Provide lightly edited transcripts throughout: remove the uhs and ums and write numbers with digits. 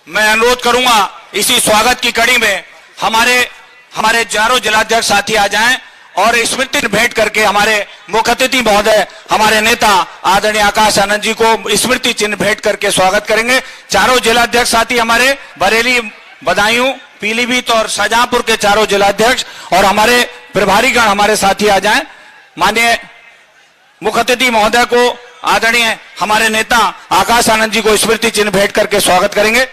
मैं अनुरोध करूंगा इसी स्वागत की कड़ी में हमारे चारों जिलाध्यक्ष साथी आ जाएं और स्मृति भेंट करके हमारे मुख्य अतिथि महोदय हमारे नेता आदरणीय आकाश आनंद जी को स्मृति चिन्ह भेंट करके स्वागत करेंगे। चारों जिलाध्यक्ष साथी हमारे बरेली, बदायूं, पीलीभीत और शाहजहांपुर के चारों जिलाध्यक्ष और हमारे प्रभारीगण हमारे साथी आ जाएं। माननीय मुख्य अतिथि महोदय को आदरणीय हमारे नेता आकाश आनंद जी को स्मृति चिन्ह भेंट करके स्वागत करेंगे।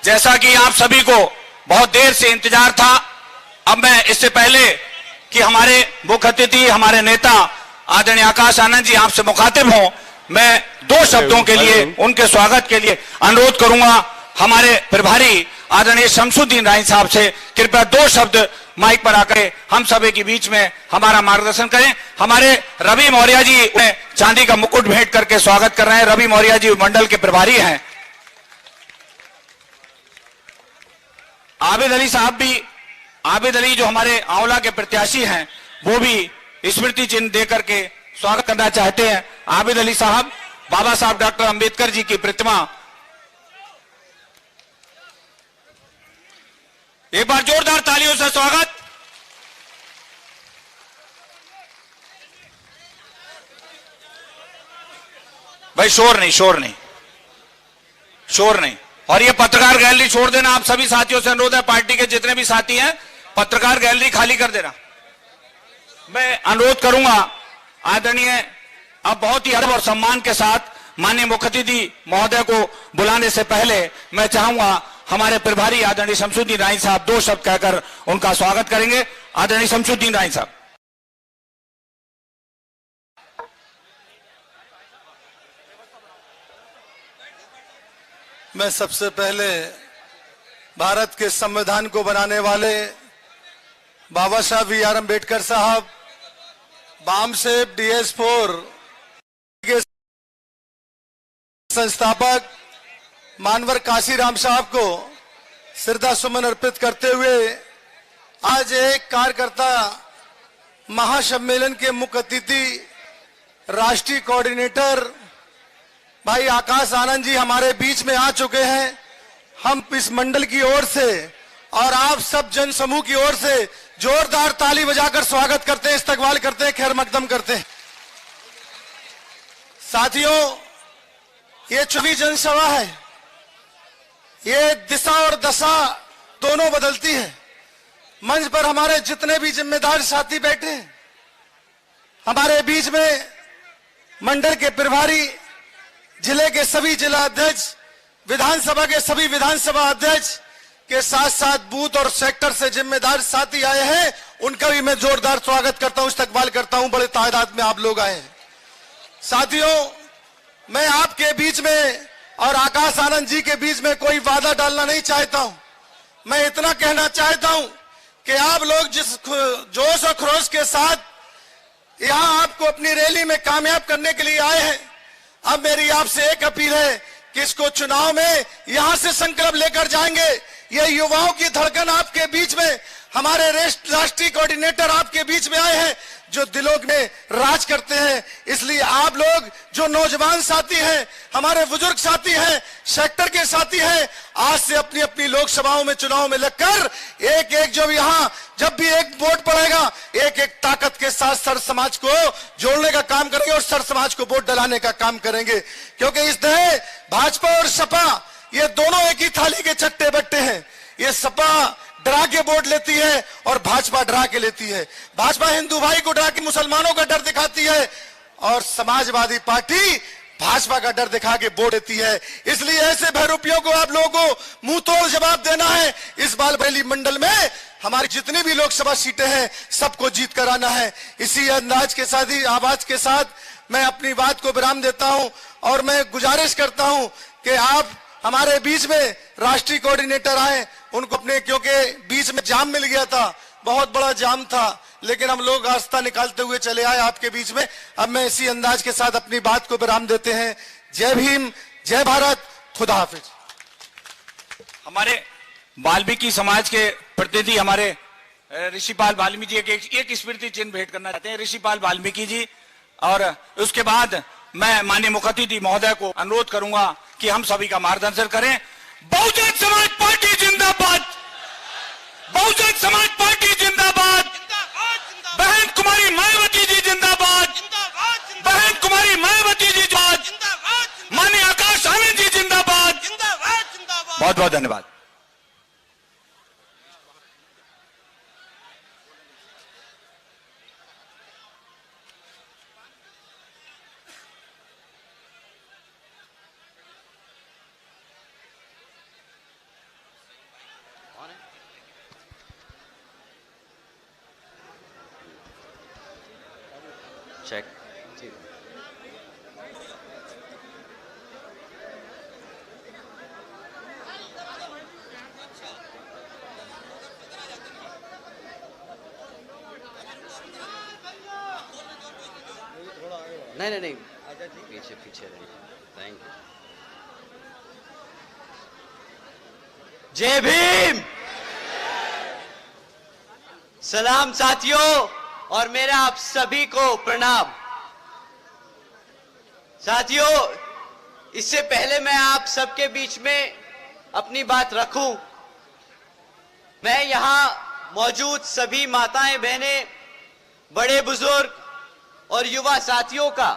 जैसा कि आप सभी को बहुत देर से इंतजार था, अब मैं इससे पहले कि हमारे मुख्य अतिथि हमारे नेता आदरणीय आकाश आनंद जी आपसे मुखातिब हों, मैं 2 शब्दों के लिए उनके स्वागत के लिए अनुरोध करूंगा हमारे प्रभारी आदरणीय शमसुद्दीन राय साहब से कृपया 2 शब्द माइक पर आकर हम सभी के बीच में हमारा मार्गदर्शन करें। हमारे रवि मौर्य जी चांदी का मुकुट भेंट करके स्वागत कर रहे हैं। रवि मौर्य जी मंडल के प्रभारी हैं। आबिद अली साहब भी, आबिद अली जो हमारे आंवला के प्रत्याशी हैं, वो भी स्मृति चिन्ह देकर के स्वागत करना चाहते हैं। आबिद अली साहब, बाबा साहब डॉक्टर अंबेडकर जी की प्रतिमा, एक बार जोरदार तालियों से स्वागत। भाई शोर नहीं, शोर नहीं, शोर नहीं। और ये पत्रकार गैलरी छोड़ देना। आप सभी साथियों से अनुरोध है, पार्टी के जितने भी साथी हैं, पत्रकार गैलरी खाली कर देना। मैं अनुरोध करूंगा आदरणीय, अब बहुत ही अदब और सम्मान के साथ माननीय मुख्य अतिथि महोदय को बुलाने से पहले मैं चाहूंगा हमारे प्रभारी आदरणीय शमसुद्दीन राय साहब 2 शब्द कहकर उनका स्वागत करेंगे। आदरणीय शमसुद्दीन राय साहब। मैं सबसे पहले भारत के संविधान को बनाने वाले बाबा साहब बी.आर. अम्बेडकर साहब, बामसेफ DS4 के संस्थापक मानवर काशीराम साहब को श्रद्धा सुमन अर्पित करते हुए आज एक कार्यकर्ता महासम्मेलन के मुख्य अतिथि राष्ट्रीय कोऑर्डिनेटर भाई आकाश आनंद जी हमारे बीच में आ चुके हैं। हम इस मंडल की ओर से और आप सब जन समूह की ओर से जोरदार ताली बजाकर स्वागत करते हैं, इस्तकबाल करते हैं, खैर मकदम करते हैं। साथियों, ये 24 जनसभा है, ये दिशा और दशा दोनों बदलती है। मंच पर हमारे जितने भी जिम्मेदार साथी बैठे हैं, हमारे बीच में मंडल के प्रभारी, जिले के सभी जिला अध्यक्ष, विधानसभा के सभी विधानसभा अध्यक्ष के साथ साथ बूथ और सेक्टर से जिम्मेदार साथी आए हैं, उनका भी मैं जोरदार स्वागत करता हूं, इस्तकबाल करता हूं। बड़े तादाद में आप लोग आए हैं। साथियों, मैं आपके बीच में और आकाश आनंद जी के बीच में कोई वादा डालना नहीं चाहता हूं। मैं इतना कहना चाहता हूं कि आप लोग जिस जोश और खरोश के साथ यहां आपको अपनी रैली में कामयाब करने के लिए आए हैं, अब मेरी आपसे एक अपील है कि इसको चुनाव में यहां से संकल्प लेकर जाएंगे। ये युवाओं की धड़कन आपके बीच में, हमारे राष्ट्रीय कोऑर्डिनेटर आपके बीच में आए हैं जो दिलों में राज करते हैं। इसलिए आप लोग जो नौजवान साथी हैं, हमारे बुजुर्ग साथी हैं, सेक्टर के साथी हैं, आज से अपनी अपनी लोकसभाओं में चुनाव में लगकर एक एक जो यहां जब भी एक वोट पड़ेगा, एक एक ताकत के साथ सर समाज को जोड़ने का काम करेंगे और सर समाज को वोट डलाने का काम करेंगे। क्योंकि इस देश भाजपा और सपा ये दोनों एक ही थाली के चट्टे बट्टे हैं। ये सपा डरा के वोट लेती है और भाजपा डरा के लेती है। भाजपा हिंदू भाई को डरा के मुसलमानों का डर दिखाती है और समाजवादी पार्टी भाजपा का डर दिखा के वोट देती है। इसलिए ऐसे बहरूपियों को आप लोगों को मुंह तोड़ जवाब देना है। इस बार बरेली मंडल में हमारी जितनी भी लोकसभा सीटें हैं, सबको जीत कर आना है। इसी अंदाज के साथ ही आवाज के साथ मैं अपनी बात को विराम देता हूं और मैं गुजारिश करता हूं कि आप हमारे बीच में राष्ट्रीय कोऑर्डिनेटर आए, उनको अपने, क्योंकि बीच में जाम मिल गया था, बहुत बड़ा जाम था, लेकिन हम लोग रास्ता निकालते हुए चले आए आपके बीच में। अब मैं इसी अंदाज के साथ अपनी बात को विराम देते हैं। जय भीम, जय भारत, खुदा हाफिज। हमारे वाल्मीकि समाज के प्रतिनिधि हमारे ऋषिपाल वाल्मीकि जी एक स्मृति चिन्ह भेंट करना चाहते हैं, ऋषिपाल वाल्मीकि जी। और उसके बाद मैं माननीय मुखतिथि महोदय को अनुरोध करूंगा कि हम सभी का मार्गदर्शन करें। बहुजन समाज पार्टी जिंदाबाद, बहुजन समाज पार्टी जिंदाबाद, बहन कुमारी मायावती जी जिंदाबाद, बहन कुमारी मायावती जी जिंदाबाद, माननीय आकाश आनंद जी जिंदाबाद। बहुत बहुत धन्यवाद। चेक। नहीं नहीं नहीं, पीछे पीछे रहे। Thank you. जय भीम, सलाम साथियों, और मेरा आप सभी को प्रणाम। साथियों, इससे पहले मैं आप सबके बीच में अपनी बात रखूं, मैं यहां मौजूद सभी माताएं, बहनें, बड़े बुजुर्ग और युवा साथियों का,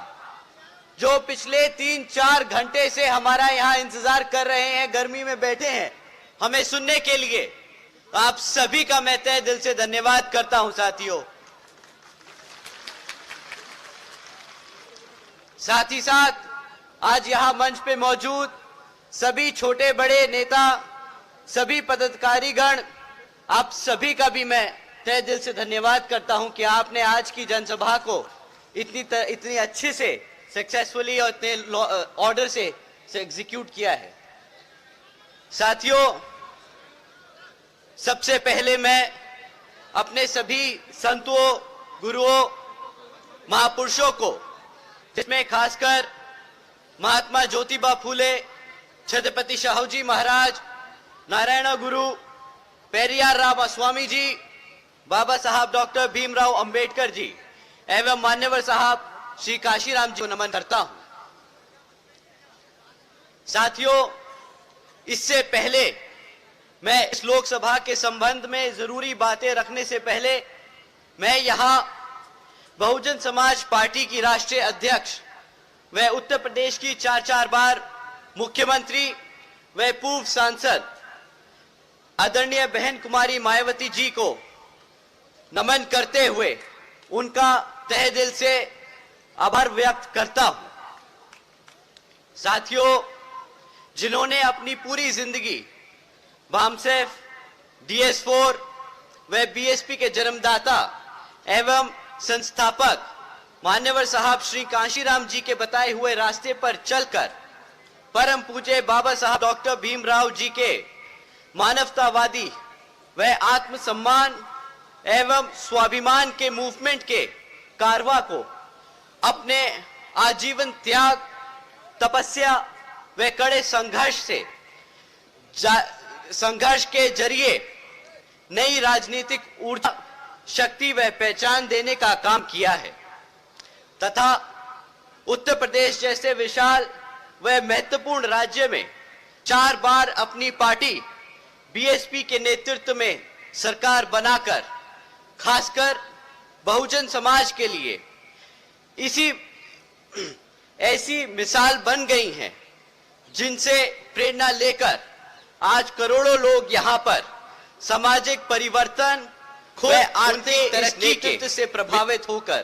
जो पिछले 3-4 घंटे से हमारा यहां इंतजार कर रहे हैं, गर्मी में बैठे हैं हमें सुनने के लिए, आप सभी का मैं तहे दिल से धन्यवाद करता हूं। साथियों, साथ ही साथ आज यहां मंच पे मौजूद सभी छोटे बड़े नेता, सभी पदाधिकारीगण, आप सभी का भी मैं तहे दिल से धन्यवाद करता हूं कि आपने आज की जनसभा को इतनी अच्छे से सक्सेसफुली और इतने ऑर्डर से एग्जीक्यूट किया है। साथियों, सबसे पहले मैं अपने सभी संतों, गुरुओं, महापुरुषों को, जिसमें खासकर महात्मा ज्योतिबा फूले, छत्रपति शाहूजी महाराज, नारायण गुरु, पेरियार राम स्वामी जी, बाबा साहब डॉक्टर भीमराव अंबेडकर जी एवं मान्यवर साहब श्री काशीराम जी को नमन करता हूं। साथियों, इससे पहले मैं इस लोकसभा के संबंध में जरूरी बातें रखने से पहले मैं यहां बहुजन समाज पार्टी की राष्ट्रीय अध्यक्ष व उत्तर प्रदेश की 4 बार मुख्यमंत्री व पूर्व सांसद आदरणीय बहन कुमारी मायावती जी को नमन करते हुए उनका तहे दिल से आभार व्यक्त करता हूं। साथियों, जिन्होंने अपनी पूरी जिंदगी बामसेफ, DS4 व बीएसपी के जन्मदाता एवं संस्थापक मान्यवर साहब श्री काशीराम जी के बताए हुए रास्ते पर चलकर परम पूज्य बाबा साहब डॉक्टर भीमराव जी के मानवतावादी व आत्मसम्मान एवं स्वाभिमान के मूवमेंट के कारवा को अपने आजीवन त्याग, तपस्या व कड़े संघर्ष के जरिए नई राजनीतिक ऊर्जा, शक्ति व पहचान देने का काम किया है तथा उत्तर प्रदेश जैसे विशाल व महत्वपूर्ण राज्य में 4 बार अपनी पार्टी बीएसपी के नेतृत्व में सरकार बनाकर खासकर बहुजन समाज के लिए ऐसी मिसाल बन गई हैं जिनसे प्रेरणा लेकर आज करोड़ों लोग यहां पर सामाजिक परिवर्तन व आर्थिक तरक्की से प्रभावित होकर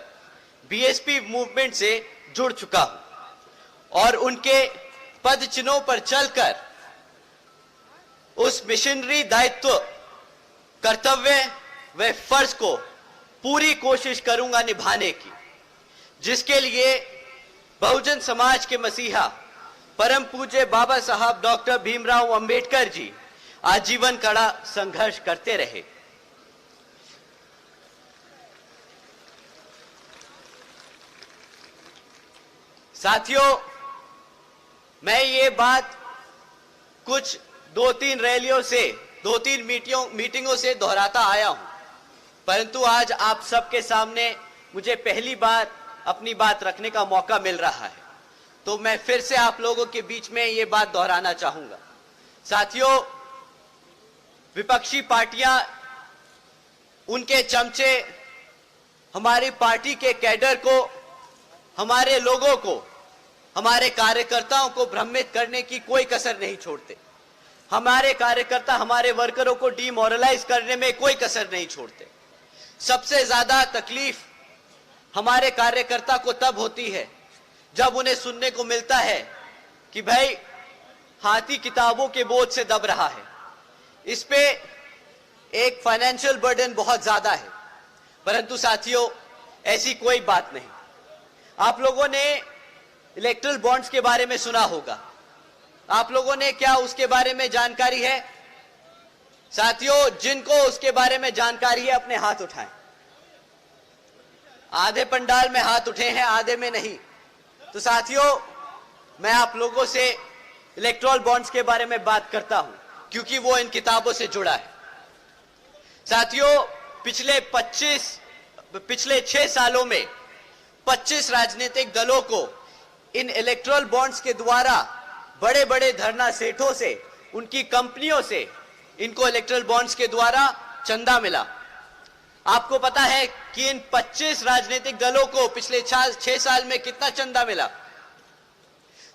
बीएसपी मूवमेंट से जुड़ चुका हूं और उनके पद चिन्हों पर चलकर उस मिशनरी दायित्व, कर्तव्य व फर्ज को पूरी कोशिश करूंगा निभाने की, जिसके लिए बहुजन समाज के मसीहा परम पूज्य बाबा साहब डॉक्टर भीमराव अंबेडकर जी आजीवन कड़ा संघर्ष करते रहे। साथियों, मैं ये बात कुछ 2-3 रैलियों से 2-3 मीटिंगों से दोहराता आया हूं, परंतु आज आप सबके सामने मुझे पहली बार अपनी बात रखने का मौका मिल रहा है, तो मैं फिर से आप लोगों के बीच में ये बात दोहराना चाहूंगा। साथियों, विपक्षी पार्टियां, उनके चमचे हमारी पार्टी के कैडर को, हमारे लोगों को, हमारे कार्यकर्ताओं को भ्रमित करने की कोई कसर नहीं छोड़ते। हमारे कार्यकर्ता, हमारे वर्करों को डिमोरलाइज करने में कोई कसर नहीं छोड़ते। सबसे ज्यादा तकलीफ हमारे कार्यकर्ता को तब होती है जब उन्हें सुनने को मिलता है कि भाई हाथी किताबों के बोझ से दब रहा है, इस पे एक फाइनेंशियल बर्डन बहुत ज्यादा है। परंतु साथियों, ऐसी कोई बात नहीं। आप लोगों ने इलेक्ट्रल बॉन्ड्स के बारे में सुना होगा, आप लोगों ने क्या उसके बारे में जानकारी है? साथियों, जिनको उसके बारे में जानकारी है अपने हाथ उठाएं। आधे पंडाल में हाथ उठे हैं, आधे में नहीं। तो साथियों, मैं आप लोगों से इलेक्ट्रल बॉन्ड्स के बारे में बात करता हूं, क्योंकि वो इन किताबों से जुड़ा है। साथियों, पिछले 6 सालों में 25 राजनीतिक दलों को इन इलेक्ट्रल बॉन्ड्स के द्वारा बड़े बड़े धरना सेठों से, उनकी कंपनियों से इनको इलेक्ट्रल बॉन्ड्स के द्वारा चंदा मिला। आपको पता है कि इन 25 राजनीतिक दलों को पिछले 6 साल में कितना चंदा मिला?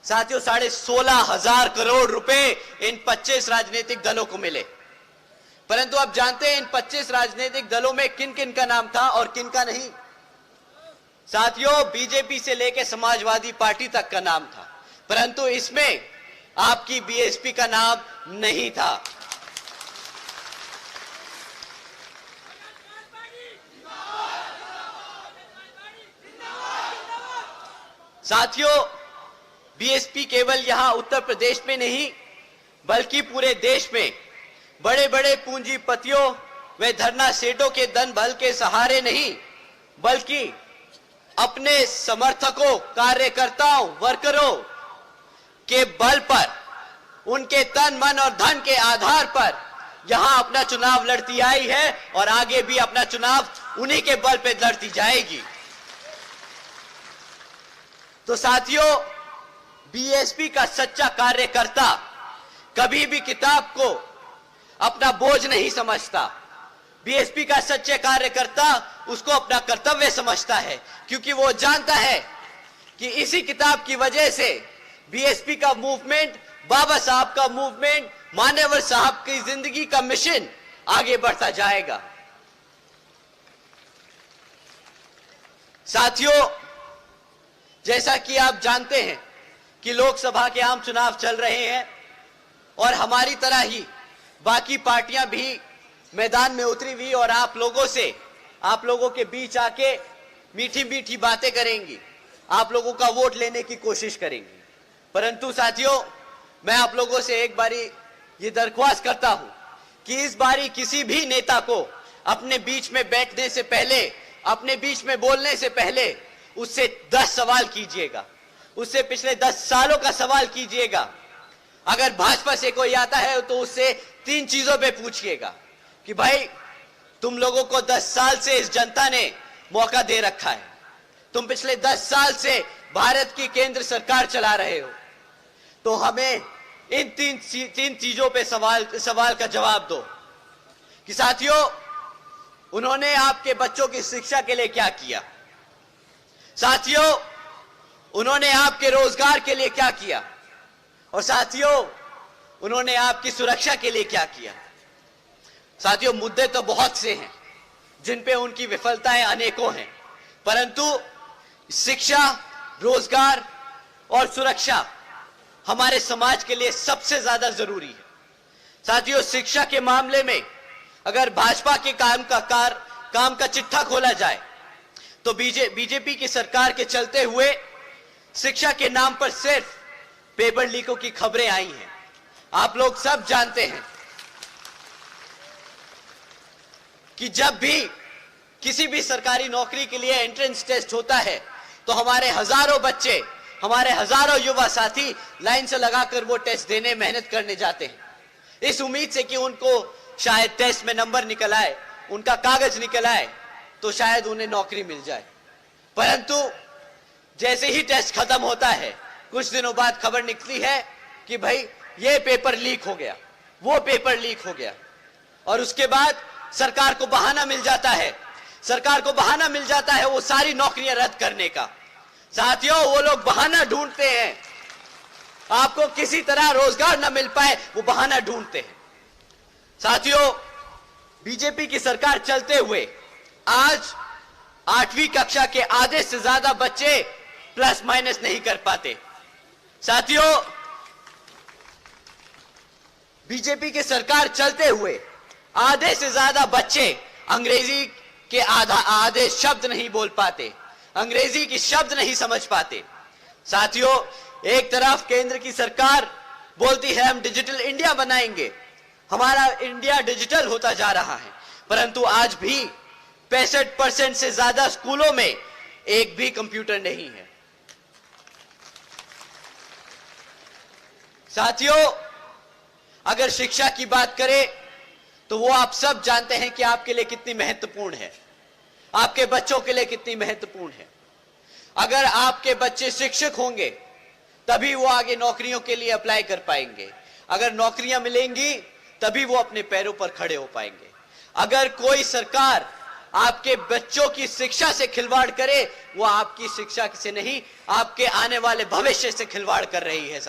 साथियों, 16,500 करोड़ रुपए इन 25 राजनीतिक दलों को मिले। परंतु आप जानते हैं इन 25 राजनीतिक दलों में किन किन का नाम था और किन का नहीं? साथियों, बीजेपी से लेकर समाजवादी पार्टी तक का नाम था, परंतु इसमें आपकी बीएसपी का नाम नहीं था। साथियों, बीएसपी केवल यहां उत्तर प्रदेश में नहीं बल्कि पूरे देश में बड़े बड़े पूंजीपतियों व धरना सेठों के धन बल के सहारे नहीं, बल्कि अपने समर्थकों, कार्यकर्ताओं, वर्करों के बल पर, उनके तन मन और धन के आधार पर यहां अपना चुनाव लड़ती आई है और आगे भी अपना चुनाव उन्हीं के बल पे लड़ती जाएगी। तो साथियों, बीएसपी का सच्चा कार्यकर्ता कभी भी किताब को अपना बोझ नहीं समझता। बीएसपी का सच्चे कार्यकर्ता उसको अपना कर्तव्य समझता है, क्योंकि वो जानता है कि इसी किताब की वजह से बीएसपी का मूवमेंट, बाबा साहब का मूवमेंट, मान्यवर साहब की जिंदगी का मिशन आगे बढ़ता जाएगा। साथियों, जैसा कि आप जानते हैं कि लोकसभा के आम चुनाव चल रहे हैं और हमारी तरह ही बाकी पार्टियां भी मैदान में उतरी हुई और आप लोगों के बीच आके मीठी मीठी बातें करेंगी, आप लोगों का वोट लेने की कोशिश करेंगी। परंतु साथियों, मैं आप लोगों से एक बारी ये दरख्वास्त करता हूं कि इस बारी किसी भी नेता को अपने बीच में बैठने से पहले, अपने बीच में बोलने से पहले उससे 10 सवाल कीजिएगा, उससे पिछले 10 सालों का सवाल कीजिएगा। अगर भाजपा से कोई आता है तो उससे 3 चीजों पे पूछिएगा कि भाई, तुम लोगों को 10 साल से इस जनता ने मौका दे रखा है, तुम पिछले 10 साल से भारत की केंद्र सरकार चला रहे हो, तो हमें इन 3 चीजों पे सवाल का जवाब दो कि साथियों, उन्होंने आपके बच्चों की शिक्षा के लिए क्या किया? साथियों, उन्होंने आपके रोजगार के लिए क्या किया? और साथियों, उन्होंने आपकी सुरक्षा के लिए क्या किया? साथियों, मुद्दे तो बहुत से हैं जिन पे उनकी विफलताएं अनेकों हैं, परंतु शिक्षा, रोजगार और सुरक्षा हमारे समाज के लिए सबसे ज्यादा जरूरी है। साथियों, शिक्षा के मामले में अगर भाजपा के काम का चिट्ठा खोला जाए तो बीजेपी की सरकार के चलते हुए शिक्षा के नाम पर सिर्फ पेपर लीकों की खबरें आई हैं। आप लोग सब जानते हैं कि जब भी किसी भी सरकारी नौकरी के लिए एंट्रेंस टेस्ट होता है तो हमारे हजारों बच्चे हमारे हजारों युवा साथी लाइन से लगाकर वो टेस्ट देने मेहनत करने जाते हैं, इस उम्मीद से कि उनको शायद टेस्ट में नंबर निकल आए, उनका कागज निकल आए, तो शायद उन्हें नौकरी मिल जाए। परंतु जैसे ही टेस्ट खत्म होता है, कुछ दिनों बाद खबर निकली है कि भाई ये पेपर लीक हो गया, वो पेपर लीक हो गया, और उसके बाद सरकार को बहाना मिल जाता है, सरकार को बहाना मिल जाता है वो सारी नौकरियां रद्द करने का। साथियों, वो लोग बहाना ढूंढते हैं, आपको किसी तरह रोजगार ना मिल पाए वो बहाना ढूंढते हैं। साथियों, बीजेपी की सरकार चलते हुए आज 8वीं कक्षा के आधे से ज्यादा बच्चे प्लस माइनस नहीं कर पाते। साथियों, बीजेपी की सरकार चलते हुए आधे से ज्यादा बच्चे अंग्रेजी के आधे शब्द नहीं बोल पाते, अंग्रेजी की शब्द नहीं समझ पाते। साथियों, एक तरफ केंद्र की सरकार बोलती है हम डिजिटल इंडिया बनाएंगे, हमारा इंडिया डिजिटल होता जा रहा है, परंतु आज भी 65% से ज्यादा स्कूलों में एक भी कंप्यूटर नहीं है। साथियों, अगर शिक्षा की बात करें तो वो आप सब जानते हैं कि आपके लिए कितनी महत्वपूर्ण है, आपके बच्चों के लिए कितनी महत्वपूर्ण है। अगर आपके बच्चे शिक्षक होंगे तभी वो आगे नौकरियों के लिए अप्लाई कर पाएंगे, अगर नौकरियां मिलेंगी तभी वो अपने पैरों पर खड़े हो पाएंगे। अगर कोई सरकार आपके बच्चों की शिक्षा से खिलवाड़ करे, वो आपकी शिक्षा से नहीं, आपके आने वाले भविष्य से खिलवाड़ कर रही है।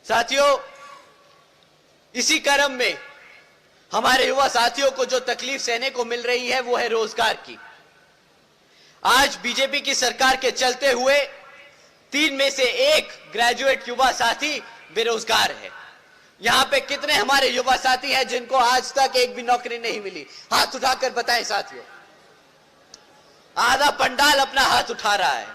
साथियों, इसी क्रम में हमारे युवा साथियों को जो तकलीफ सहने को मिल रही है वो है रोजगार की। आज बीजेपी की सरकार के चलते हुए 3 में से 1 ग्रेजुएट युवा साथी बेरोजगार है। यहां पे कितने हमारे युवा साथी हैं जिनको आज तक एक भी नौकरी नहीं मिली? हाथ उठाकर बताएं साथियों। आधा पंडाल अपना हाथ उठा रहा है।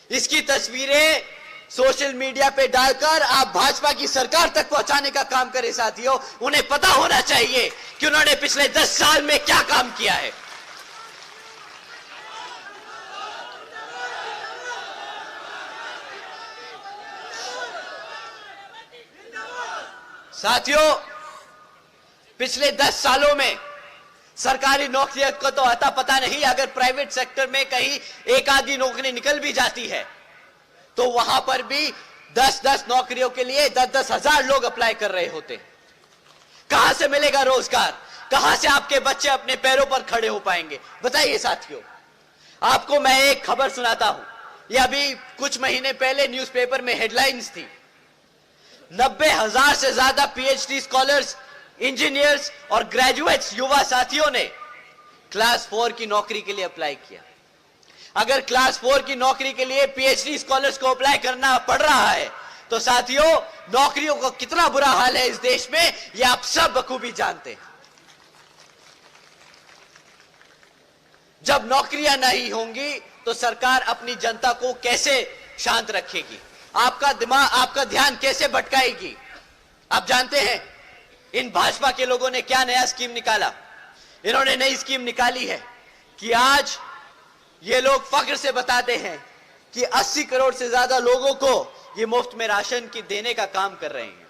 इसकी तस्वीरें सोशल मीडिया पे डालकर आप भाजपा की सरकार तक पहुंचाने का काम करें। साथियों, उन्हें पता होना चाहिए कि उन्होंने पिछले 10 साल में क्या काम किया है। साथियों, पिछले 10 सालों में सरकारी नौकरियों को तो अता पता नहीं, अगर प्राइवेट सेक्टर में कहीं एक आधी नौकरी निकल भी जाती है तो वहां पर भी 10-10 नौकरियों के लिए 10-10 हजार लोग अप्लाई कर रहे होते हैं। कहां से मिलेगा रोजगार? कहां से आपके बच्चे अपने पैरों पर खड़े हो पाएंगे? बताइए साथियों। आपको मैं एक खबर सुनाता हूं, यह अभी कुछ महीने पहले न्यूज़पेपर में हेडलाइंस थी। 90,000 से ज्यादा पीएचडी स्कॉलर्स, इंजीनियर्स और ग्रेजुएट्स युवा साथियों ने क्लास 4 की नौकरी के लिए अप्लाई किया। अगर क्लास 4 की नौकरी के लिए पीएचडी स्कॉलर्स को अप्लाई करना पड़ रहा है तो साथियों, नौकरियों का कितना बुरा हाल है इस देश में, यह आप सब बखूबी जानते हैं। जब नौकरियां नहीं होंगी तो सरकार अपनी जनता को कैसे शांत रखेगी? आपका दिमाग, आपका ध्यान कैसे भटकाएगी? आप जानते हैं इन भाजपा के लोगों ने क्या नया स्कीम निकाला? इन्होंने नई स्कीम निकाली है कि आज ये लोग फख्र से बताते हैं कि 80 करोड़ से ज्यादा लोगों को ये मुफ्त में राशन की देने का काम कर रहे हैं।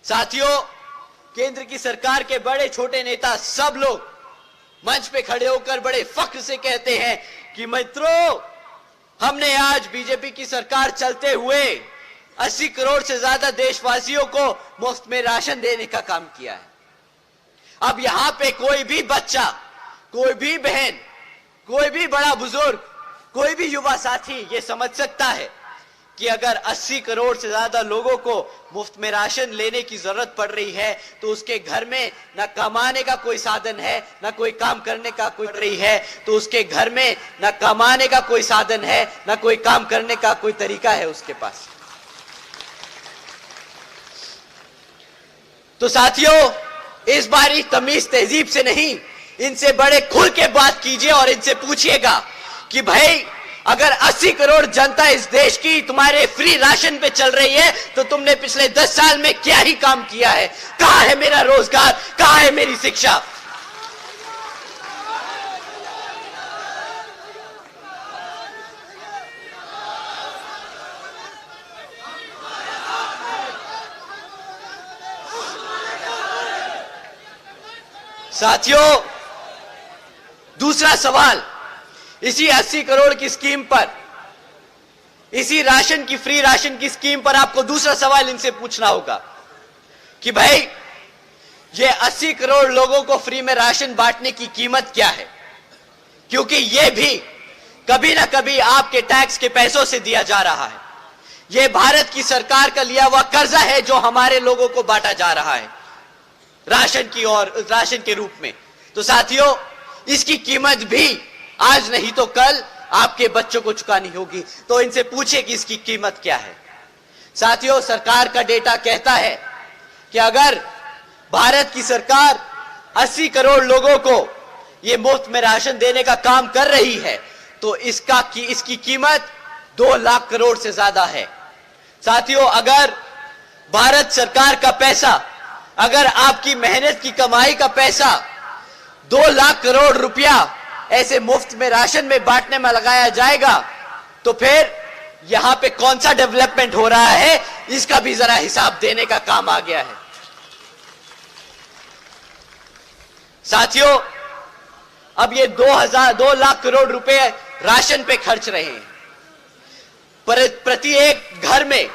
साथियों, केंद्र की सरकार के बड़े छोटे नेता सब लोग मंच पे खड़े होकर बड़े फख्र से कहते हैं कि मित्रों, हमने आज बीजेपी की सरकार चलते हुए 80 करोड़ से ज्यादा देशवासियों को मुफ्त में राशन देने का काम किया है। अब यहां पे कोई भी बच्चा, कोई भी बहन, कोई भी बड़ा बुजुर्ग, कोई भी युवा साथी ये समझ सकता है कि अगर 80 करोड़ से ज्यादा लोगों को मुफ्त में राशन लेने की जरूरत पड़ रही है तो उसके घर में ना कमाने का कोई साधन है, ना कोई काम करने का कोई रही है, तो उसके घर में ना कमाने का कोई साधन है, ना कोई काम करने का कोई तरीका है उसके पास। तो साथियों, इस बारी तमीज तहजीब से नहीं, इनसे बड़े खुल के बात कीजिए और इनसे पूछिएगा कि भाई, अगर 80 करोड़ जनता इस देश की तुम्हारे फ्री राशन पे चल रही है तो तुमने पिछले 10 साल में क्या ही काम किया है? कहां है मेरा रोजगार? कहां है मेरी शिक्षा? साथियों, दूसरा सवाल, इसी 80 करोड़ की स्कीम पर, इसी राशन की, फ्री राशन की स्कीम पर आपको दूसरा सवाल इनसे पूछना होगा कि भाई ये 80 करोड़ लोगों को फ्री में राशन बांटने की कीमत क्या है? क्योंकि ये भी कभी ना कभी आपके टैक्स के पैसों से दिया जा रहा है। ये भारत की सरकार का लिया हुआ कर्जा है जो हमारे लोगों को बांटा जा रहा है राशन की और राशन के रूप में। तो साथियों, इसकी कीमत भी आज नहीं तो कल आपके बच्चों को चुकानी होगी। तो इनसे पूछे कि इसकी कीमत क्या है। साथियों, सरकार का डेटा कहता है कि अगर भारत की सरकार 80 करोड़ लोगों को ये मुफ्त में राशन देने का काम कर रही है तो इसकी कीमत 2 लाख करोड़ से ज्यादा है। साथियों, अगर भारत सरकार का पैसा, अगर आपकी मेहनत की कमाई का पैसा 2 लाख करोड़ रुपया ऐसे मुफ्त में राशन में बांटने में लगाया जाएगा तो फिर यहां पे कौन सा डेवलपमेंट हो रहा है, इसका भी जरा हिसाब देने का काम आ गया है। साथियों, अब ये 2 लाख करोड़ रुपए राशन पे खर्च रहे हैं। प्रति एक घर में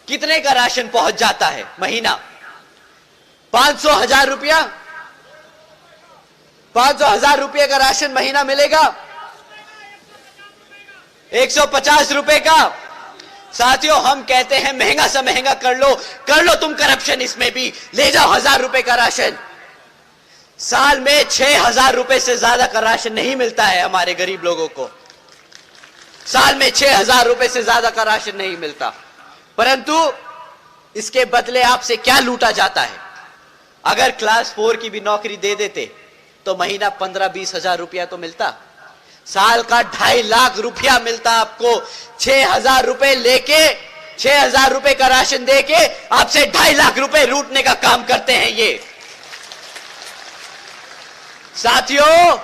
कितने का राशन पहुंच जाता है महीना? 500,000 रुपया, 500,000 रुपये का राशन महीना मिलेगा, 150 रुपए का। साथियों, हम कहते हैं महंगा सा महंगा कर लो तुम करप्शन, इसमें भी ले जाओ 1000 रुपए का राशन। साल में 6,000 रुपए से ज्यादा का राशन नहीं मिलता है हमारे गरीब लोगों को। साल में 6,000 रुपए से ज्यादा का राशन नहीं मिलता, परंतु इसके बदले आपसे क्या लूटा जाता है? अगर क्लास 4 की भी नौकरी दे देते तो महीना 15-20 हजार रुपया तो मिलता। साल का 2.5 लाख रुपया मिलता आपको। 6,000 रुपए लेके, 6,000 रुपए का राशन देके आपसे 2.5 लाख रुपए लूटने का काम करते हैं ये। साथियों,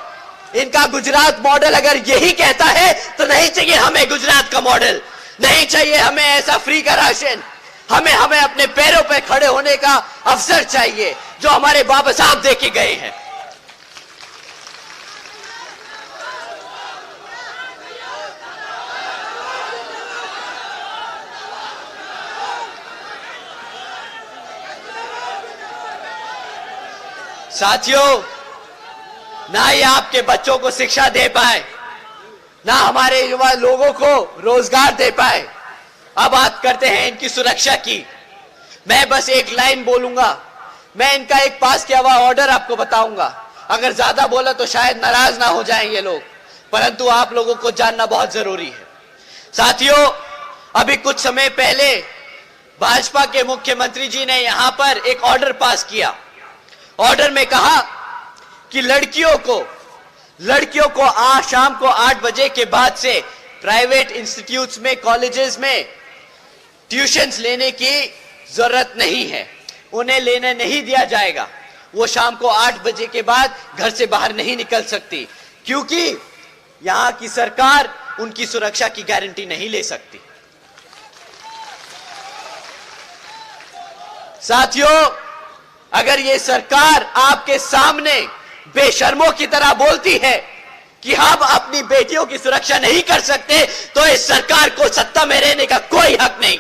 इनका गुजरात मॉडल अगर यही कहता है तो नहीं चाहिए हमें गुजरात का मॉडल, नहीं चाहिए हमें ऐसा फ्री का राशन। हमें अपने पैरों पर खड़े होने का अवसर चाहिए जो हमारे बाबा साहब दे के गए हैं। साथियों, ना ये आपके बच्चों को शिक्षा दे पाए, ना हमारे युवा लोगों को रोजगार दे पाए। अब बात करते हैं इनकी सुरक्षा की। मैं बस एक लाइन बोलूंगा, मैं इनका एक पास किया हुआ ऑर्डर आपको बताऊंगा। अगर ज्यादा बोला तो शायद नाराज ना हो जाएं ये लोग, परंतु आप लोगों को जानना बहुत जरूरी है। साथियों, अभी कुछ समय पहले भाजपा के मुख्यमंत्री जी ने यहां पर एक ऑर्डर पास किया। ऑर्डर में कहा कि लड़कियों को आज शाम को 8 बजे के बाद से प्राइवेट इंस्टीट्यूट्स में, कॉलेजेस में ट्यूशंस लेने की जरूरत नहीं है, उन्हें लेने नहीं दिया जाएगा। वो शाम को 8 बजे के बाद घर से बाहर नहीं निकल सकती, क्योंकि यहां की सरकार उनकी सुरक्षा की गारंटी नहीं ले सकती। साथियों, अगर ये सरकार आपके सामने बेशर्मों की तरह बोलती है कि हम अपनी बेटियों की सुरक्षा नहीं कर सकते, तो इस सरकार को सत्ता में रहने का कोई हक नहीं।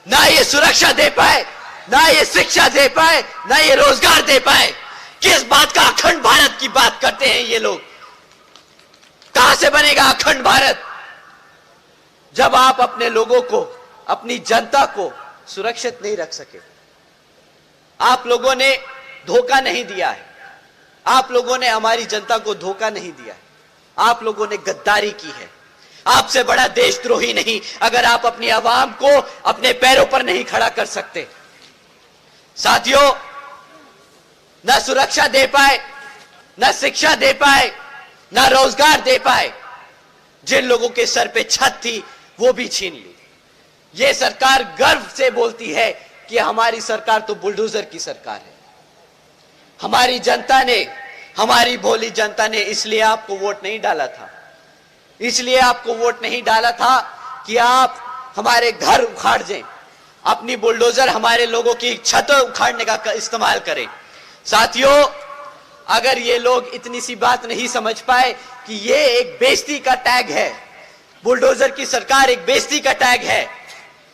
ना ये सुरक्षा दे पाए, ना ये शिक्षा दे पाए, ना ये रोजगार दे पाए। किस बात का अखंड भारत की बात करते हैं ये लोग? कहां से बनेगा अखंड भारत जब आप अपने लोगों को, अपनी जनता को सुरक्षित नहीं रख सके? आप लोगों ने धोखा नहीं दिया है, आप लोगों ने हमारी जनता को धोखा नहीं दिया है, आप लोगों ने गद्दारी की है। आपसे बड़ा देशद्रोही नहीं अगर आप अपनी आवाम को अपने पैरों पर नहीं खड़ा कर सकते। साथियों, ना सुरक्षा दे पाए, ना शिक्षा दे पाए, ना रोजगार दे पाए। जिन लोगों के सर पे छत थी वो भी छीन ली। ये सरकार गर्व से बोलती है कि हमारी सरकार तो बुलडोजर की सरकार है। हमारी जनता ने, हमारी भोली जनता ने इसलिए आपको वोट नहीं डाला था, इसलिए आपको वोट नहीं डाला था कि आप हमारे घर उखाड़ दें, अपनी बुलडोजर हमारे लोगों की छत उखाड़ने का इस्तेमाल करें। साथियों, अगर ये लोग इतनी सी बात नहीं समझ पाए कि ये एक बेइज्जती का टैग है, बुलडोजर की सरकार एक बेइज्जती का टैग है,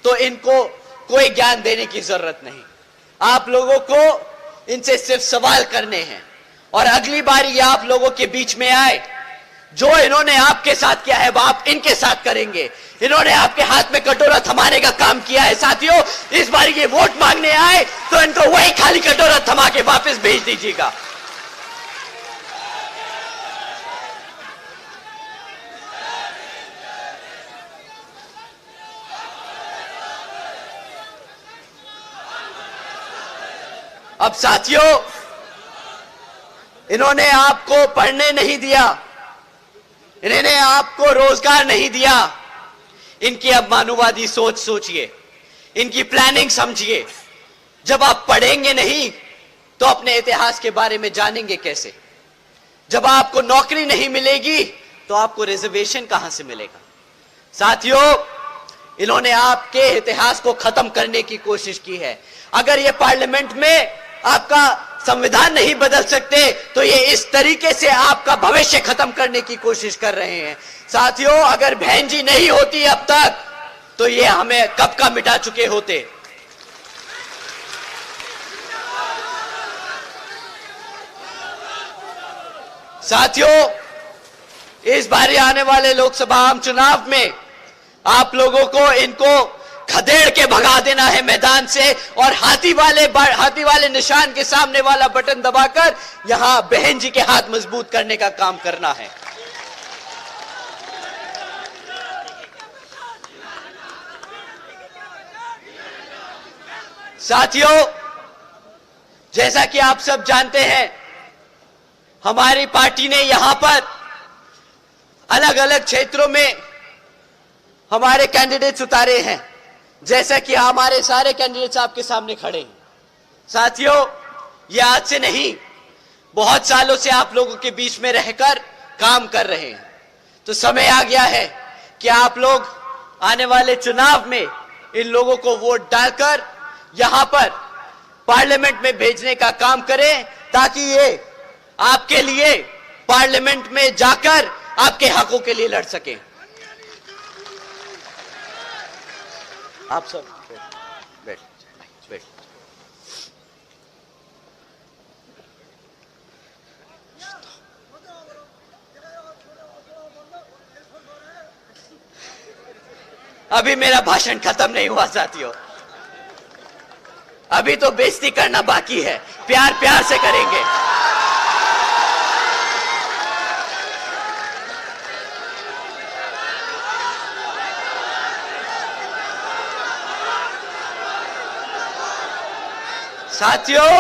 तो इनको कोई ज्ञान देने की जरूरत नहीं। आप लोगों को इनसे सिर्फ सवाल करने हैं, और अगली बार ये आप लोगों के बीच में आए, जो इन्होंने आपके साथ किया है वो आप इनके साथ करेंगे। इन्होंने आपके हाथ में कटोरा थमाने का काम किया है। साथियों, इस बार ये वोट मांगने आए तो इनको वही खाली कटोरा थमा के वापस भेज दीजिएगा। अब साथियों, इन्होंने आपको पढ़ने नहीं दिया, इन्होंने आपको रोजगार नहीं दिया। इनकी अब मानववादी सोच सोचिए, इनकी प्लानिंग समझिए। जब आप पढ़ेंगे नहीं तो अपने इतिहास के बारे में जानेंगे कैसे? जब आपको नौकरी नहीं मिलेगी तो आपको रिजर्वेशन कहां से मिलेगा? साथियों, इन्होंने आपके इतिहास को खत्म करने की कोशिश की है। अगर ये पार्लियामेंट में आपका संविधान नहीं बदल सकते तो ये इस तरीके से आपका भविष्य खत्म करने की कोशिश कर रहे हैं। साथियों, अगर बहन जी नहीं होती अब तक तो ये हमें कब का मिटा चुके होते। साथियों, इस बार आने वाले लोकसभा आम चुनाव में आप लोगों को इनको खदेड़ के भगा देना है मैदान से, और हाथी वाले निशान के सामने वाला बटन दबाकर यहां बहन जी के हाथ मजबूत करने का काम करना है। साथियों, जैसा कि आप सब जानते हैं, हमारी पार्टी ने यहां पर अलग अलग क्षेत्रों में हमारे कैंडिडेट्स उतारे हैं, जैसा कि हमारे सारे कैंडिडेट्स आपके सामने खड़े हैं। साथियों, ये आज से नहीं, बहुत सालों से आप लोगों के बीच में रहकर काम कर रहे हैं। तो समय आ गया है कि आप लोग आने वाले चुनाव में इन लोगों को वोट डालकर यहां पर पार्लियामेंट में भेजने का काम करें, ताकि ये आपके लिए पार्लियामेंट में जाकर आपके हकों के लिए लड़ सकें। आप सब बैठ। अभी मेरा भाषण खत्म नहीं हुआ साथियों, अभी तो बेइज्जती करना बाकी है, प्यार प्यार से करेंगे। साथियों,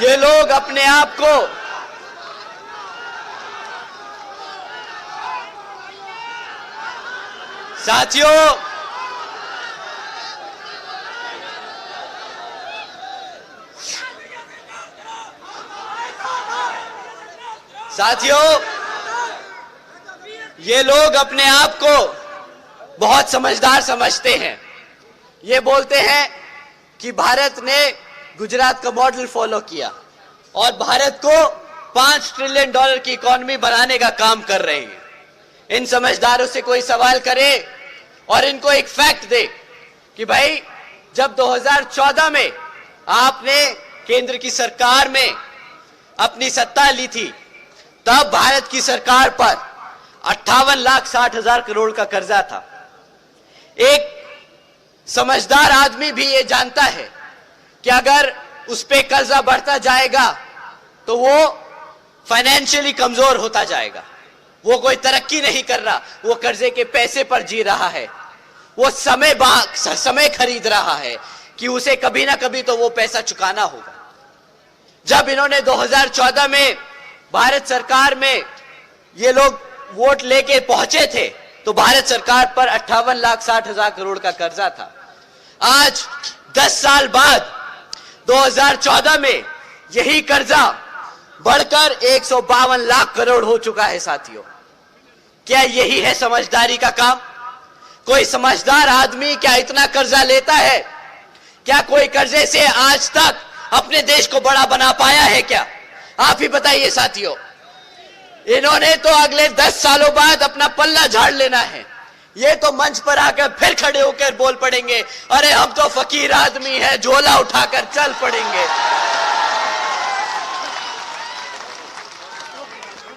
ये लोग अपने आप को ये लोग अपने आप को बहुत समझदार समझते हैं। ये बोलते हैं कि भारत ने गुजरात का मॉडल फॉलो किया और भारत को $5 ट्रिलियन की इकोनॉमी बनाने का काम कर रहे हैं। इन समझदारों से कोई सवाल करे और इनको एक फैक्ट दे कि भाई, जब 2014 में आपने केंद्र की सरकार में अपनी सत्ता ली थी, तब भारत की सरकार पर 58,60,000 करोड़ का कर्जा था। एक समझदार आदमी भी ये जानता है कि अगर उस पे कर्जा बढ़ता जाएगा तो वो फाइनेंशियली कमजोर होता जाएगा। वो कोई तरक्की नहीं कर रहा, वो कर्जे के पैसे पर जी रहा है, वो समय खरीद रहा है कि उसे कभी ना कभी तो वो पैसा चुकाना होगा। जब इन्होंने 2014 में भारत सरकार में ये लोग वोट लेके पहुंचे थे तो भारत सरकार पर 58,60,000 करोड़ का कर्जा था। आज 10 साल बाद 2014 में यही कर्जा बढ़कर 152 लाख करोड़ हो चुका है। साथियों, क्या यही है समझदारी का काम? कोई समझदार आदमी क्या इतना कर्जा लेता है? क्या कोई कर्जे से आज तक अपने देश को बड़ा बना पाया है क्या? आप ही बताइए साथियों। इन्होंने तो अगले 10 सालों बाद अपना पल्ला झाड़ लेना है। ये तो मंच पर आकर फिर खड़े होकर बोल पड़ेंगे, अरे हम तो फकीर आदमी हैं, झोला उठाकर चल पड़ेंगे।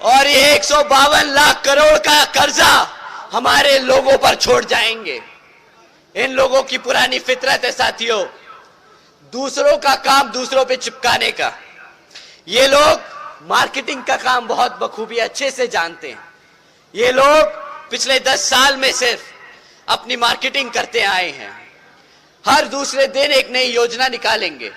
और ये 152 लाख करोड़ का कर्जा हमारे लोगों पर छोड़ जाएंगे। इन लोगों की पुरानी फितरत है साथियों, दूसरों का काम दूसरों पे चिपकाने का। ये लोग मार्केटिंग का काम बहुत बखूबी अच्छे से जानते हैं। ये लोग पिछले 10 साल में सिर्फ अपनी मार्केटिंग करते आए हैं। हर दूसरे दिन एक नई योजना निकालेंगे,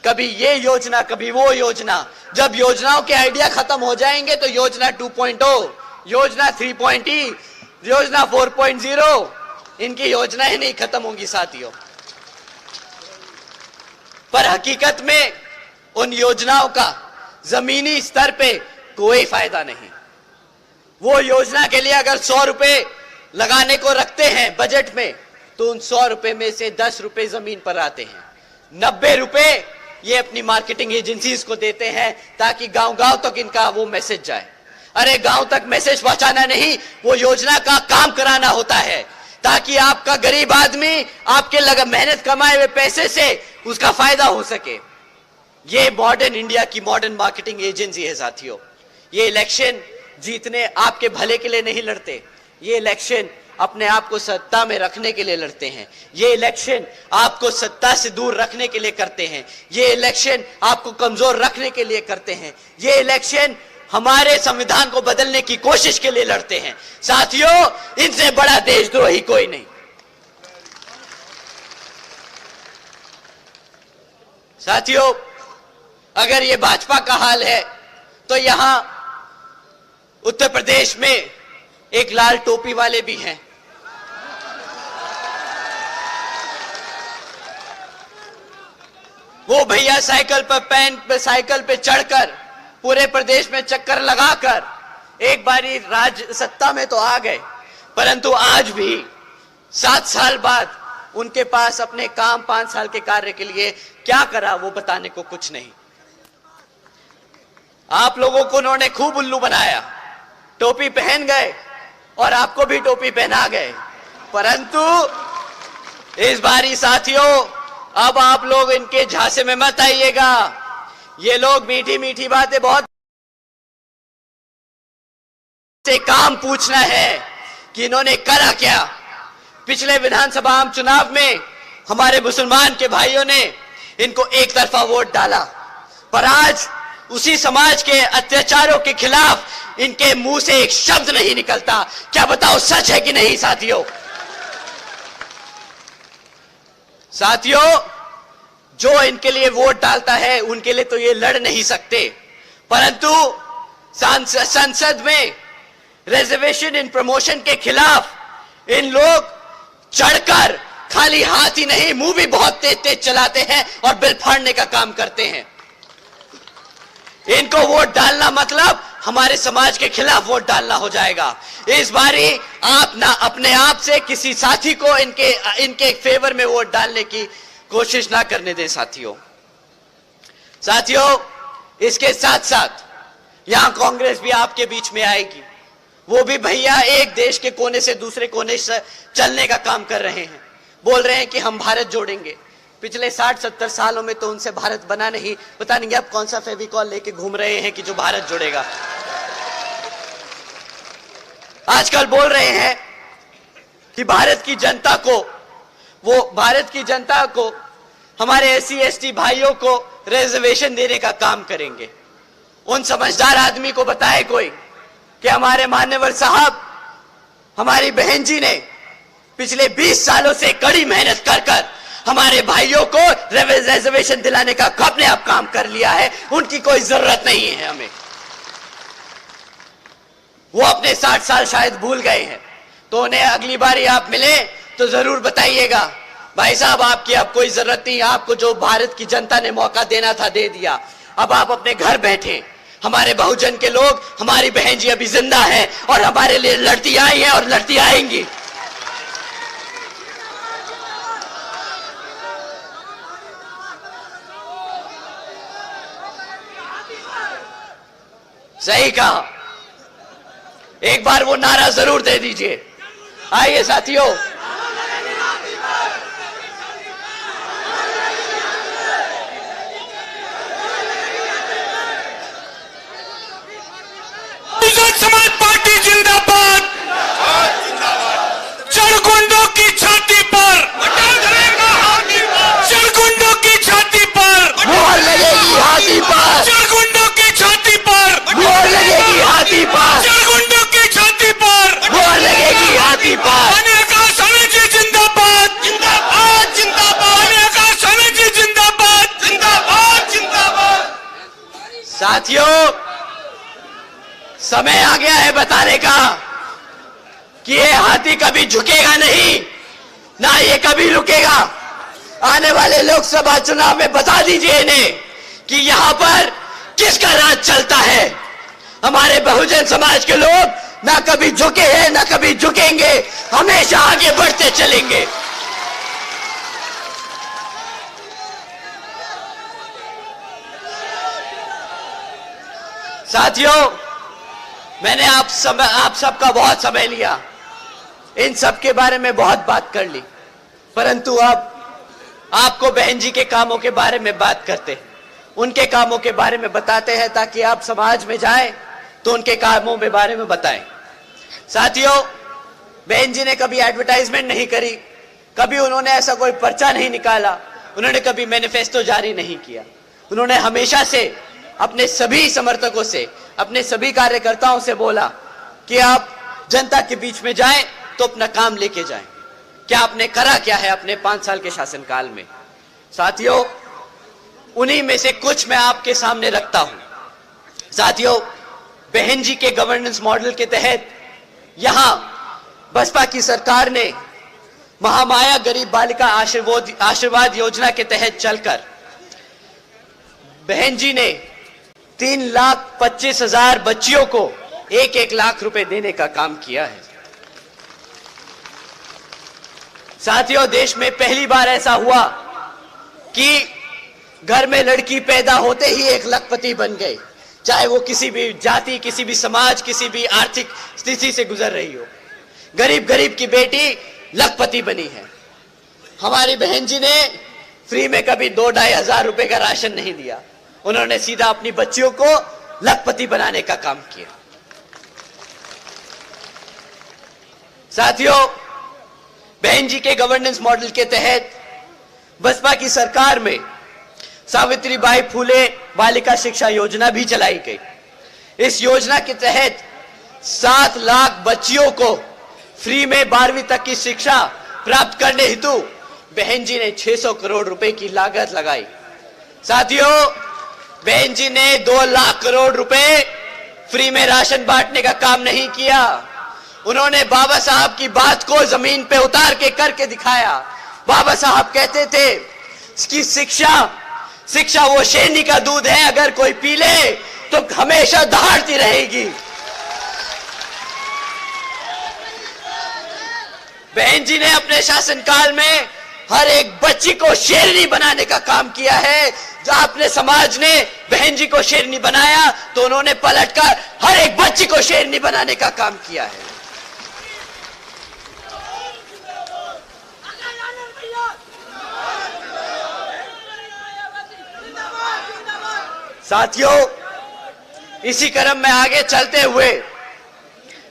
कभी ये योजना कभी वो योजना। जब योजनाओं के आइडिया खत्म हो जाएंगे तो योजना 2.0, योजना 3.0, योजना 4.0, इनकी योजनाएं नहीं खत्म होंगी साथियों। पर हकीकत में उन योजनाओं का जमीनी स्तर पे कोई फायदा नहीं। वो योजना के लिए अगर 100 रुपए लगाने को रखते हैं बजट में, तो उन 100 रुपए में से 10 रुपए जमीन पर आते हैं। 90 रुपए ये अपनी मार्केटिंग एजेंसीज को देते हैं ताकि गांव-गांव तक इनका वो मैसेज जाए। अरे गांव तक मैसेज पहुंचाना नहीं, वो योजना का काम कराना होता है ताकि आपका गरीब आदमी आपके मेहनत कमाए हुए पैसे से उसका फायदा हो सके। ये मॉडर्न इंडिया की मॉडर्न मार्केटिंग एजेंसी है साथियों। ये इलेक्शन जीतने आपके भले के लिए नहीं लड़ते, ये इलेक्शन अपने आप को सत्ता में रखने के लिए लड़ते हैं। ये इलेक्शन आपको सत्ता से दूर रखने के लिए करते हैं। ये इलेक्शन आपको कमजोर रखने के लिए करते हैं। ये इलेक्शन हमारे संविधान को बदलने की कोशिश के लिए लड़ते हैं। साथियों, इनसे बड़ा देशद्रोही कोई नहीं। साथियों, अगर ये भाजपा का हाल है तो यहां उत्तर प्रदेश में एक लाल टोपी वाले भी हैं। वो भैया साइकिल पर साइकिल पे चढ़कर पूरे प्रदेश में चक्कर लगाकर एक बारी राज सत्ता में तो आ गए, परंतु आज भी 7 साल बाद उनके पास अपने काम 5 साल के कार्य के लिए क्या करा वो बताने को कुछ नहीं। आप लोगों को उन्होंने खूब उल्लू बनाया, टोपी पहन गए और आपको भी टोपी पहना गए, परंतु इस बारी साथियों अब आप लोग इनके झांसे में मत आइएगा। ये लोग मीठी मीठी बातें बहुत से काम पूछना है कि इन्होंने करा क्या। पिछले विधानसभा आम चुनाव में हमारे मुसलमान के भाइयों ने इनको एक तरफा वोट डाला, पर आज उसी समाज के अत्याचारों के खिलाफ इनके मुंह से एक शब्द नहीं निकलता। क्या बताओ, सच है कि नहीं साथियों? साथियों, जो इनके लिए वोट डालता है उनके लिए तो ये लड़ नहीं सकते, परंतु संसद में रिजर्वेशन इन प्रमोशन के खिलाफ इन लोग चढ़कर खाली हाथ ही नहीं मुंह भी बहुत तेज तेज चलाते हैं और बिल फाड़ने का काम करते हैं। इनको वोट डालना मतलब हमारे समाज के खिलाफ वोट डालना हो जाएगा। इस बारी आप ना अपने आप से किसी साथी को इनके फेवर में वोट डालने की कोशिश ना करने दें साथियों। इसके साथ साथ यहां कांग्रेस भी आपके बीच में आएगी। वो भी भैया एक देश के कोने से दूसरे कोने से चलने का काम कर रहे हैं, बोल रहे हैं कि हम भारत जोड़ेंगे। पिछले 60-70 सालों में तो उनसे भारत बना नहीं, पता नहीं अब कौन सा फेविकॉल लेके घूम रहे हैं कि जो भारत जोड़ेगा। आजकल बोल रहे हैं कि भारत की जनता को हमारे SC ST भाइयों को रिजर्वेशन देने का काम करेंगे। उन समझदार आदमी को बताए कोई कि हमारे मान्यवर साहब, हमारी बहन जी ने पिछले 20 सालों से कड़ी मेहनत कर कर हमारे भाइयों को रिजर्वेशन दिलाने का अपने आप काम कर लिया है, उनकी कोई जरूरत नहीं है हमें। वो अपने 60 साल शायद भूल गए हैं, तो उन्हें अगली बारी आप मिले तो जरूर बताइएगा, भाई साहब आपकी अब कोई जरूरत नहीं, आपको जो भारत की जनता ने मौका देना था दे दिया, अब आप अपने घर बैठे। हमारे बहुजन के लोग, हमारी बहन जी अभी जिंदा है और हमारे लिए लड़ती आई है और लड़ती आएंगी। सही कहा। एक बार वो नारा जरूर दे दीजिए। आइए साथियों, बहुजन समाज पार्टी जिंदाबाद। चरगुंडों की छाती पर, चरगुंडों की छाती पर मोहर लगेगी हाथी पर, चरगुंडों की छाती पर मोहर लगेगी हाथी पर, चरगुंडों की छाती पर मोहर लगेगी हाथी पर। अनेका जी जिंदाबाद, जिंदाबाद जिंदाबाद, अनेका जी जिंदाबाद, जिंदाबाद जिंदाबाद। साथियों, समय आ गया है बताने का कि ये हाथी कभी झुकेगा नहीं, ना ये कभी रुकेगा। आने वाले लोकसभा चुनाव में बता दीजिए इन्हें कि यहां पर किसका राज चलता है। हमारे बहुजन समाज के लोग ना कभी झुके हैं, ना कभी झुकेंगे, हमेशा आगे बढ़ते चलेंगे। साथियों, मैंने आप सबका बहुत समय लिया, इन सब के बारे में बहुत बात कर ली, परंतु अब आपको बहन जी के कामों के बारे में बात करते हैं, उनके कामों के बारे में बताते हैं, ताकि आप समाज में जाएं तो उनके कामों के बारे में बताएं। साथियों, बहन जी ने कभी एडवर्टाइजमेंट नहीं करी, कभी उन्होंने ऐसा कोई पर्चा नहीं निकाला, उन्होंने कभी मैनिफेस्टो जारी नहीं किया। उन्होंने हमेशा से अपने सभी समर्थकों से, अपने सभी कार्यकर्ताओं से बोला कि आप जनता के बीच में जाएं तो अपना काम लेके जाएं। क्या आपने करा क्या है अपने 5 साल के शासनकाल में? साथियों, उन्हीं में से कुछ मैं आपके सामने रखता हूं। साथियों, बहन जी के गवर्नेंस मॉडल के तहत यहां बसपा की सरकार ने महामाया गरीब बालिका आशीर्वाद योजना के तहत चलकर बहन जी ने 3,25,000 बच्चियों को 1-1 लाख रुपए देने का काम किया है। साथियों, देश में पहली बार ऐसा हुआ कि घर में लड़की पैदा होते ही 1 लखपति बन गई, चाहे वो किसी भी जाति, किसी भी समाज, किसी भी आर्थिक स्थिति से गुजर रही हो। गरीब की बेटी लखपति बनी है। हमारी बहन जी ने फ्री में कभी 2-2.5 हजार रुपए का राशन नहीं दिया, उन्होंने सीधा अपनी बच्चियों को लखपति बनाने का काम किया। साथियों, बहन जी के गवर्नेंस मॉडल के तहत बसपा की सरकार में सावित्रीबाई फुले बालिका शिक्षा योजना भी चलाई गई। इस योजना के तहत 7 लाख बच्चियों को फ्री में 12वीं तक की शिक्षा प्राप्त करने हेतु बहन जी ने 600 करोड़ रुपए की लागत लगाई। साथियों, बहन जी ने 2 लाख करोड़ रुपए फ्री में राशन बांटने का काम नहीं किया, उन्होंने बाबा साहब की बात को जमीन पे उतार के करके दिखाया। बाबा साहब कहते थे कि शिक्षा वो शेरनी का दूध है, अगर कोई पी ले तो हमेशा दहाड़ती रहेगी। बहन जी ने अपने शासनकाल में हर एक बच्ची को शेरनी बनाने का काम किया है। जब अपने समाज ने बहन जी को शेरनी बनाया तो उन्होंने पलटकर हर एक बच्ची को शेरनी बनाने का काम किया है। साथियों, इसी क्रम में आगे चलते हुए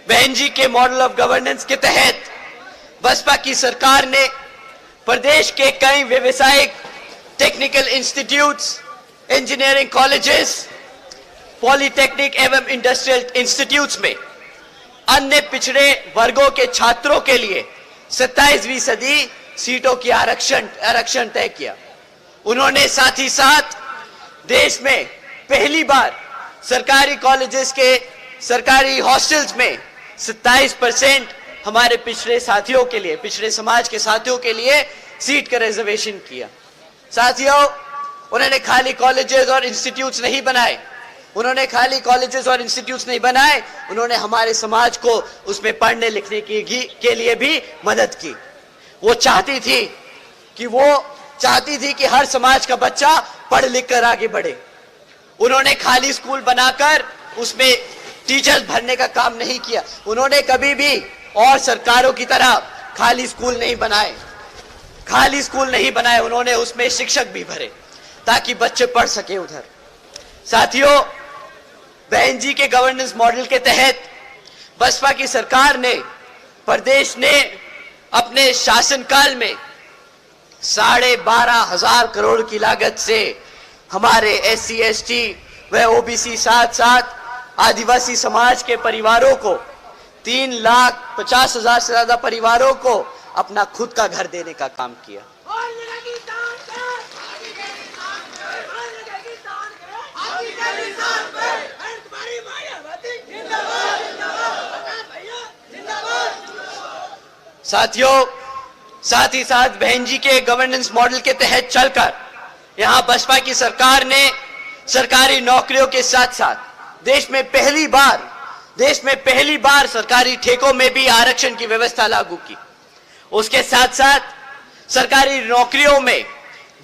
बहन जी के मॉडल ऑफ गवर्नेंस के तहत बसपा की सरकार ने प्रदेश के कई व्यवसायिक technical institutes, engineering colleges, polytechnic एवं इंडस्ट्रियल इंस्टीट्यूट्स में अन्य पिछड़े वर्गों के छात्रों के लिए 27% सीटों की आरक्षण तय किया। उन्होंने साथ ही साथ देश में पहली बार सरकारी कॉलेजेस के सरकारी हॉस्टल्स में 27% हमारे पिछड़े साथियों के लिए, पिछड़े समाज के साथियों के लिए सीट का रिजर्वेशन किया। साथियों, उन्होंने खाली कॉलेजेस और इंस्टीट्यूट्स नहीं बनाए, उन्होंने हमारे समाज को उसमें पढ़ने लिखने के लिए भी मदद की। वो चाहती थी कि हर समाज का बच्चा पढ़ लिख कर आगे बढ़े। उन्होंने खाली स्कूल बनाकर उसमें टीचर्स भरने का काम नहीं किया। उन्होंने कभी भी और सरकारों की तरह खाली स्कूल नहीं बनाए, उन्होंने उसमें शिक्षक भी भरे ताकि बच्चे पढ़ सके उधर। साथियों, बहन जी के गवर्नेंस मॉडल के तहत बसपा की सरकार ने, प्रदेश ने अपने शासनकाल में 12,500 करोड़ की लागत से हमारे SC ST व OBC साथ आदिवासी समाज के परिवारों को 3,50,000 से ज्यादा परिवारों को अपना खुद का घर देने का काम किया। साथियों, साथ ही साथ बहन जी के गवर्नेंस मॉडल के तहत चलकर यहां बसपा की सरकार ने सरकारी नौकरियों के साथ साथ देश में पहली बार सरकारी ठेकों में भी आरक्षण की व्यवस्था लागू की। उसके साथ साथ सरकारी नौकरियों में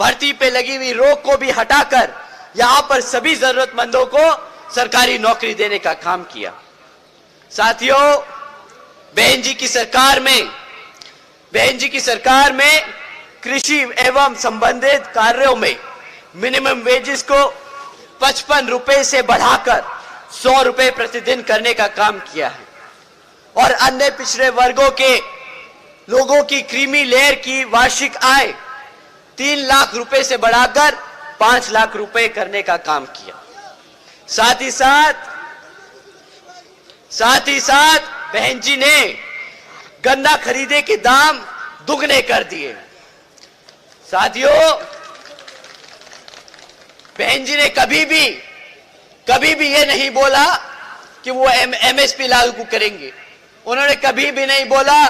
भर्ती पे लगी हुई रोक को भी हटाकर यहां पर सभी जरूरतमंदों को सरकारी नौकरी देने का काम किया। साथियों, बहन जी की सरकार में कृषि एवं संबंधित कार्यों में मिनिमम वेजेस को 55 रुपए से बढ़ाकर 100 रुपए प्रतिदिन करने का काम किया है और अन्य पिछड़े वर्गों के लोगों की क्रीमी लेयर की वार्षिक आय 3 लाख रुपए से बढ़ाकर 5 लाख रुपए करने का काम किया। साथ ही साथ बहन जी ने गन्ना खरीदे के दाम दुगने कर दिए। साथियों, बहन जी ने कभी भी ये नहीं बोला कि वो MSP लागू करेंगे। उन्होंने कभी भी नहीं बोला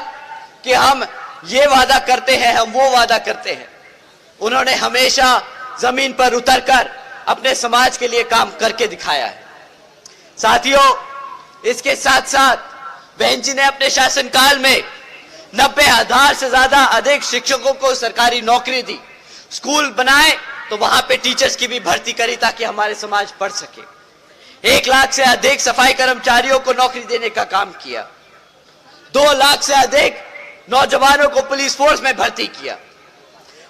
कि हम ये वादा करते हैं, हम वो वादा करते हैं। उन्होंने हमेशा जमीन पर उतरकर अपने समाज के लिए काम करके दिखाया है। साथियों, इसके साथ साथ बहन जी ने अपने शासनकाल में 90,000 से ज्यादा अधिक शिक्षकों को सरकारी नौकरी दी। स्कूल बनाए तो वहां पे टीचर्स की भी भर्ती करी ताकि हमारे समाज पढ़ सके। 1 लाख से अधिक सफाई कर्मचारियों को नौकरी देने का काम किया। 2 लाख से अधिक नौजवानों को पुलिस फोर्स में भर्ती किया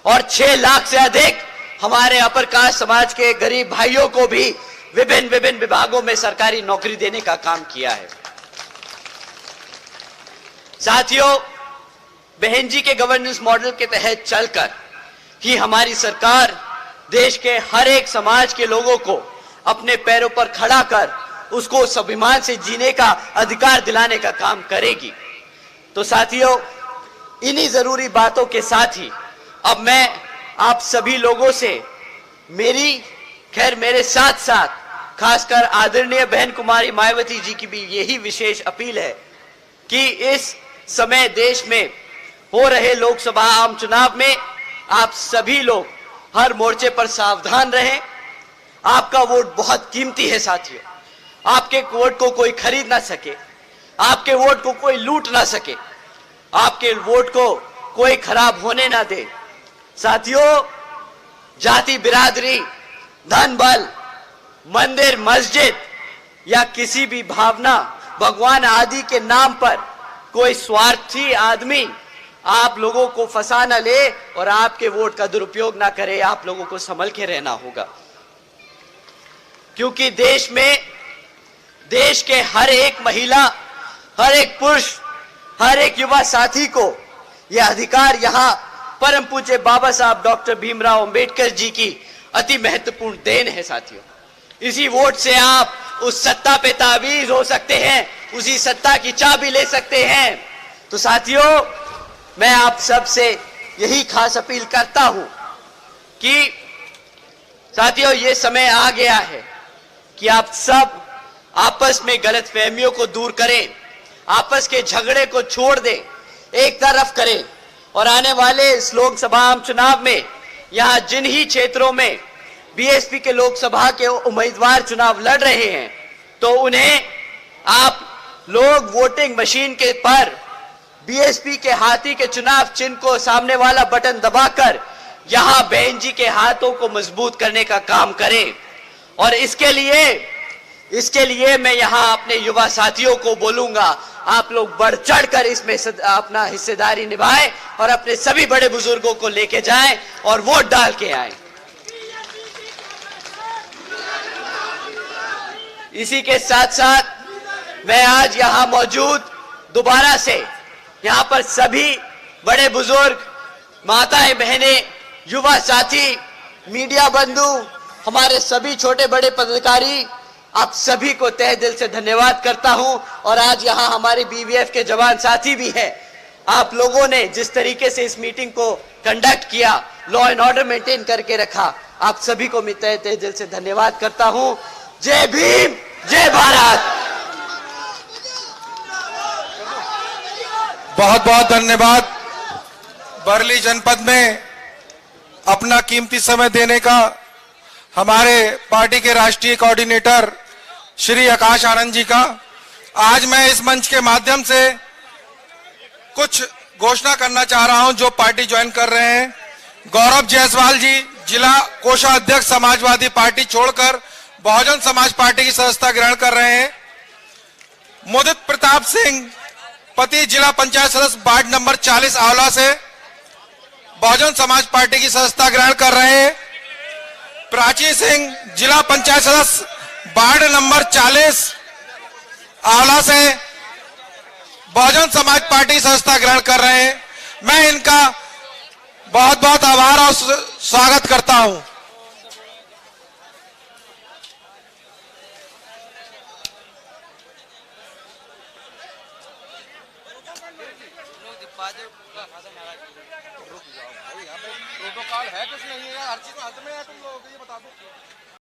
और 6 लाख से अधिक हमारे अपर कास्ट समाज के गरीब भाइयों को भी विभिन्न विभागों में सरकारी नौकरी देने का काम किया है। साथियों, बहन जी के गवर्नेंस मॉडल के तहत चलकर ही हमारी सरकार देश के हर एक समाज के लोगों को अपने पैरों पर खड़ा कर उसको स्वाभिमान से जीने का अधिकार दिलाने का काम करेगी। तो साथियों, इन्हीं जरूरी बातों के साथ ही अब मैं आप सभी लोगों से मेरे साथ साथ खासकर आदरणीय बहन कुमारी मायावती जी की भी यही विशेष अपील है कि इस समय देश में हो रहे लोकसभा आम चुनाव में आप सभी लोग हर मोर्चे पर सावधान रहें। आपका वोट बहुत कीमती है साथियों। आपके वोट को कोई खरीद ना सके, आपके वोट को कोई लूट ना सके, आपके वोट को कोई खराब होने ना दे। साथियों, जाति बिरादरी, धन बल, मंदिर मस्जिद या किसी भी भावना भगवान आदि के नाम पर कोई स्वार्थी आदमी आप लोगों को फंसा न ले और आपके वोट का दुरुपयोग ना करे। आप लोगों को संभल के रहना होगा, क्योंकि देश के हर एक महिला, हर एक पुरुष, हर एक युवा साथी को यह अधिकार यहां परम पूज्य बाबा साहब डॉक्टर भीमराव अंबेडकर जी की अति महत्वपूर्ण देन है। साथियों, इसी वोट से आप उस सत्ता पे ताबीज हो सकते हैं, उसी सत्ता की चाबी ले सकते हैं। तो साथियों, मैं आप सब से यही खास अपील करता हूं कि साथियों, ये समय आ गया है कि आप सब आपस में गलतफहमियों को दूर करें, आपस के झगड़े को छोड़ दें, एक तरफ करें और आने वाले इस लोकसभा आम चुनाव में यहां जिन ही क्षेत्रों में बीएसपी के लोकसभा के उम्मीदवार चुनाव लड़ रहे हैं, तो उन्हें आप लोग वोटिंग मशीन के पर बीएसपी के हाथी के चुनाव चिन्ह को सामने वाला बटन दबाकर यहां बहन जी के हाथों को मजबूत करने का काम करें। और इसके लिए इसके लिए मैं यहां अपने युवा साथियों को बोलूंगा, आप लोग बढ़ चढ़कर इसमें अपना हिस्सेदारी निभाएं और अपने सभी बड़े बुजुर्गों को लेके जाएं और वोट डाल के आएं। इसी के साथ साथ मैं आज यहां मौजूद दोबारा से यहां पर सभी बड़े बुजुर्ग, माताएं, बहनें, युवा साथी, मीडिया बंधु, हमारे सभी छोटे बड़े पदाधिकारी, आप सभी को तहे दिल से धन्यवाद करता हूं। और आज यहां हमारे बीवीएफ के जवान साथी भी हैं। आप लोगों ने जिस तरीके से इस मीटिंग को कंडक्ट किया, लॉ एंड ऑर्डर मेंटेन करके रखा, आप सभी को मैं तहे दिल से धन्यवाद करता हूं। जय भीम, जय भारत। बहुत बहुत धन्यवाद। बरली जनपद में अपना कीमती समय देने का हमारे पार्टी के राष्ट्रीय कोऑर्डिनेटर श्री आकाश आनंद जी का। आज मैं इस मंच के माध्यम से कुछ घोषणा करना चाह रहा हूं जो पार्टी ज्वाइन कर रहे हैं। गौरव जायसवाल जी जिला कोषाध्यक्ष समाजवादी पार्टी छोड़कर बहुजन समाज पार्टी की सदस्यता ग्रहण कर रहे हैं। मुदित प्रताप सिंह पति जिला पंचायत सदस्य वार्ड नंबर 40 आंवला से बहुजन समाज पार्टी की सदस्यता ग्रहण कर रहे हैं। प्राची सिंह जिला पंचायत सदस्य वार्ड नंबर 40 आंवला से बहुजन समाज पार्टी की सदस्यता ग्रहण कर रहे हैं। मैं इनका बहुत बहुत आभार और स्वागत करता हूं। प्रोटोकॉल है कुछ नहीं है, हर चीज में हाथ में है, तुम लोग ये बता दो।